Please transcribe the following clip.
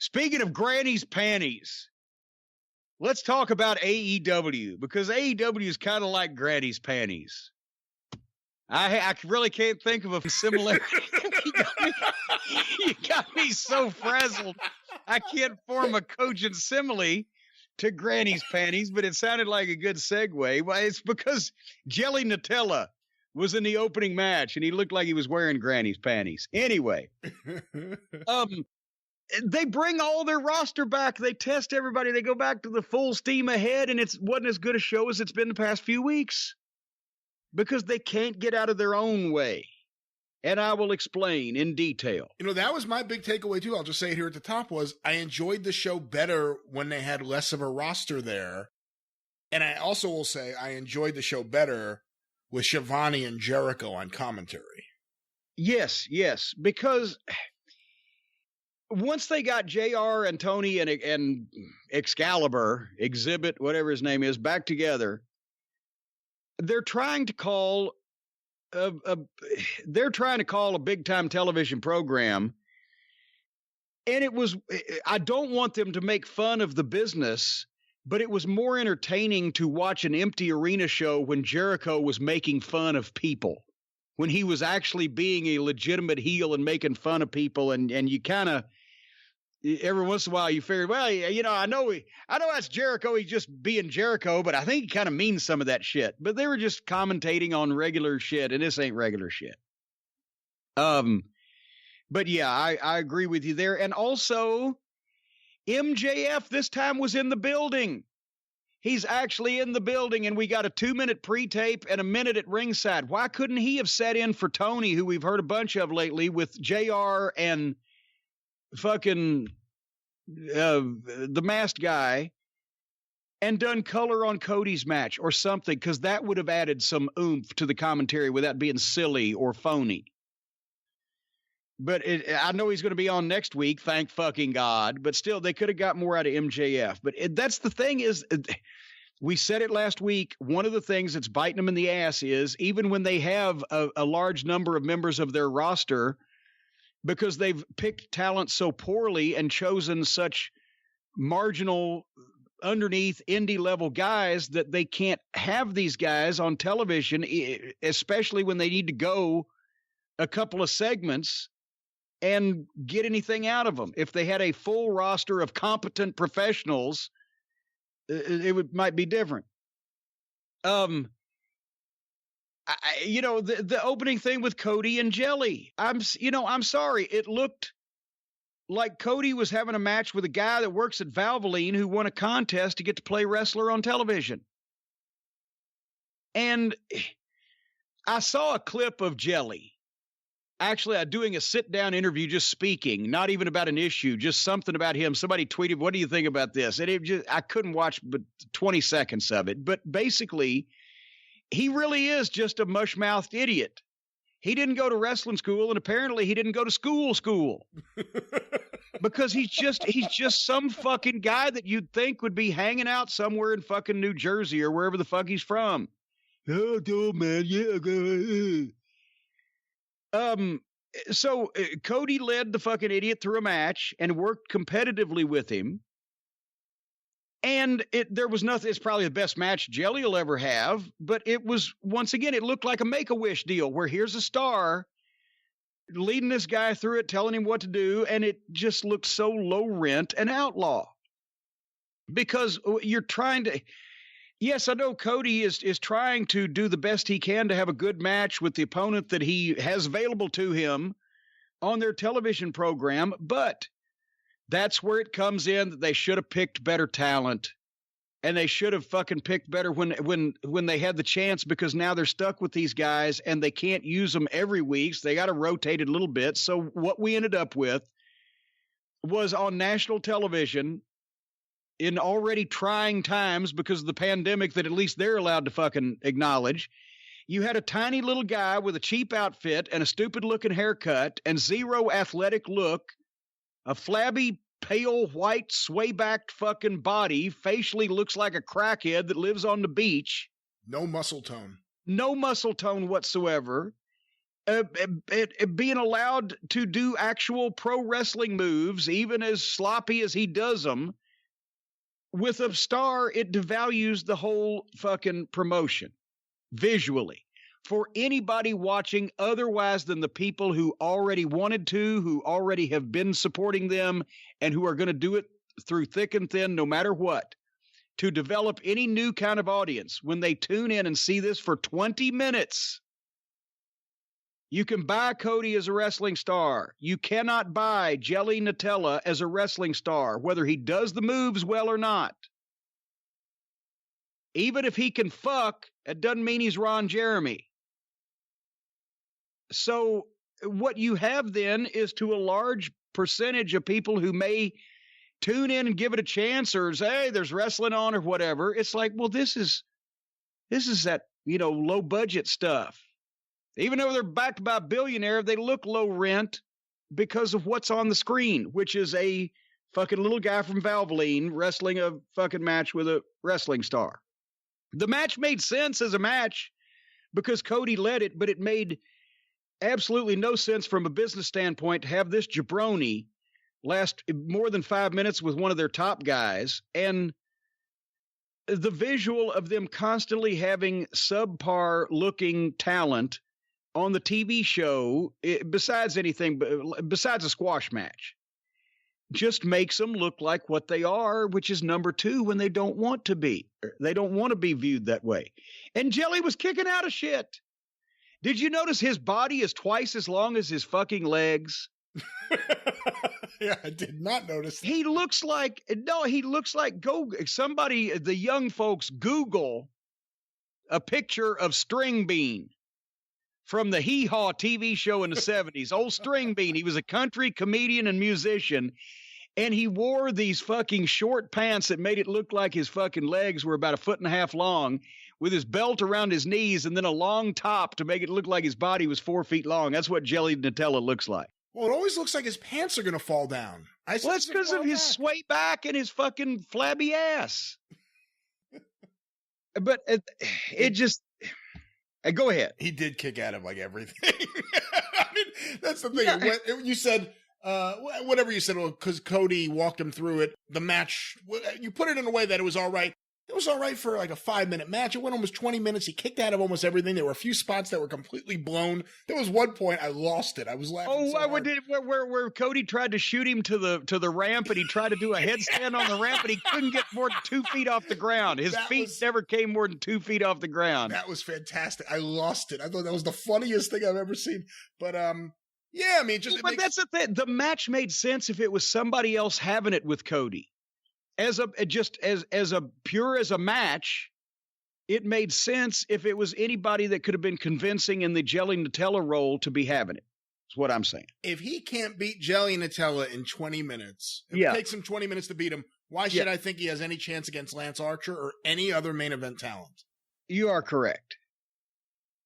Speaking of granny's panties, let's talk about AEW, because AEW is kind of like granny's panties. I really can't think of a similarity. You got me so frazzled. I can't form a cogent simile to granny's panties, but it sounded like a good segue. Well, it's because Jelly Nutella was in the opening match, and he looked like he was wearing granny's panties. Anyway, they bring all their roster back. They test everybody. They go back to the full steam ahead, and it wasn't as good a show as it's been the past few weeks because they can't get out of their own way. And I will explain in detail. You know, that was my big takeaway, too. I'll just say it here at the top was I enjoyed the show better when they had less of a roster there. And I also will say I enjoyed the show better with Shivani and Jericho on commentary. Yes, because once they got JR and Tony and Excalibur, Exhibit, whatever his name is, back together, they're trying to call a big time television program. And I don't want them to make fun of the business, but it was more entertaining to watch an empty arena show when Jericho was making fun of people, when he was actually being a legitimate heel and making fun of people. And you kind of, every once in a while you figure, well, I know that's Jericho. He's just being Jericho, but I think he kind of means some of that shit. But they were just commentating on regular shit, and this ain't regular shit. But yeah, I agree with you there. And also, MJF this time was in the building. He's actually in the building, and we got a 2-minute pre-tape and a minute at ringside. Why couldn't he have sat in for Tony, who we've heard a bunch of lately, with JR and fucking the masked guy, and done color on Cody's match or something, because that would have added some oomph to the commentary without being silly or phony. But I know he's going to be on next week, thank fucking God, but still, they could have got more out of MJF. But that's the thing is, we said it last week, one of the things that's biting them in the ass is, even when they have a large number of members of their roster, because they've picked talent so poorly and chosen such marginal, underneath indie level guys, that they can't have these guys on television, especially when they need to go a couple of segments and get anything out of them. If they had a full roster of competent professionals, it might be different. The opening thing with Cody and Jelly, I'm sorry. It looked like Cody was having a match with a guy that works at Valvoline who won a contest to get to play wrestler on television. And I saw a clip of Jelly actually doing a sit-down interview, just speaking, not even about an issue, just something about him. Somebody tweeted, "What do you think about this?" And I couldn't watch but 20 seconds of it. But basically, he really is just a mush-mouthed idiot. He didn't go to wrestling school, and apparently he didn't go to school. Because he's just some fucking guy that you'd think would be hanging out somewhere in fucking New Jersey or wherever the fuck he's from. Oh, man, yeah. So Cody led the fucking idiot through a match and worked competitively with him. And there was nothing, it's probably the best match Jelly will ever have, but it was, once again, it looked like a Make-A-Wish deal where here's a star leading this guy through it, telling him what to do, and it just looked so low rent and outlaw. Because you're trying to, yes, I know Cody is trying to do the best he can to have a good match with the opponent that he has available to him on their television program, but that's where it comes in that they should have picked better talent, and they should have fucking picked better when they had the chance, because now they're stuck with these guys and they can't use them every week. So they got to rotate it a little bit. So what we ended up with was on national television in already trying times because of the pandemic that at least they're allowed to fucking acknowledge. You had a tiny little guy with a cheap outfit and a stupid looking haircut and zero athletic look, a flabby, pale, white, sway-backed fucking body, facially looks like a crackhead that lives on the beach. No muscle tone. No muscle tone whatsoever. being allowed to do actual pro wrestling moves, even as sloppy as he does them, with a star, it devalues the whole fucking promotion visually for anybody watching otherwise than the people who already wanted to, who already have been supporting them, and who are going to do it through thick and thin, no matter what. To develop any new kind of audience, when they tune in and see this for 20 minutes, you can buy Cody as a wrestling star. You cannot buy Jelly Nutella as a wrestling star, whether he does the moves well or not. Even if he can fuck, it doesn't mean he's Ron Jeremy. So what you have then is, to a large percentage of people who may tune in and give it a chance, or say, hey, there's wrestling on or whatever, it's like, well, this is that, low budget stuff. Even though they're backed by a billionaire, they look low rent because of what's on the screen, which is a fucking little guy from Valvoline wrestling a fucking match with a wrestling star. The match made sense as a match because Cody led it, but it made absolutely no sense from a business standpoint to have this jabroni last more than 5 minutes with one of their top guys. And the visual of them constantly having subpar looking talent on the TV show, besides a squash match, just makes them look like what they are, which is number two when they don't want to be. They don't want to be viewed that way. And Jelly was kicking out of shit. Did you notice his body is twice as long as his fucking legs? Yeah, I did not notice that. He looks like somebody, the young folks, Google a picture of String Bean from the Hee Haw TV show in the 70s. Old String Bean. He was a country comedian and musician, and he wore these fucking short pants that made it look like his fucking legs were about 1.5 feet long, with his belt around his knees and then a long top to make it look like his body was 4 feet long. That's what Jelly Nutella looks like. Well, it always looks like his pants are going to fall down. Well, that's because of his sway back and his fucking flabby ass. But it just... Go ahead. He did kick at him like everything. I mean, that's the thing. Yeah. You said, whatever you said, because Cody walked him through it, the match, you put it in a way that it was all right. It was all right for like a 5-minute match. It went almost 20 minutes. He kicked out of almost everything. There were a few spots that were completely blown. There was one point I lost it. I was laughing so hard. Where Cody tried to shoot him to the ramp, and he tried to do a headstand on the ramp, and he couldn't get more than 2 feet off the ground. His feet never came more than 2 feet off the ground. That was fantastic. I lost it. I thought that was the funniest thing I've ever seen. But yeah, I mean, that's the thing. The match made sense if it was somebody else having it with Cody. As a match, it made sense if it was anybody that could have been convincing in the Jelly Nutella role to be having it. That's what I'm saying. If he can't beat Jelly Nutella in 20 minutes, if it takes him 20 minutes to beat him, why should I think he has any chance against Lance Archer or any other main event talent? You are correct.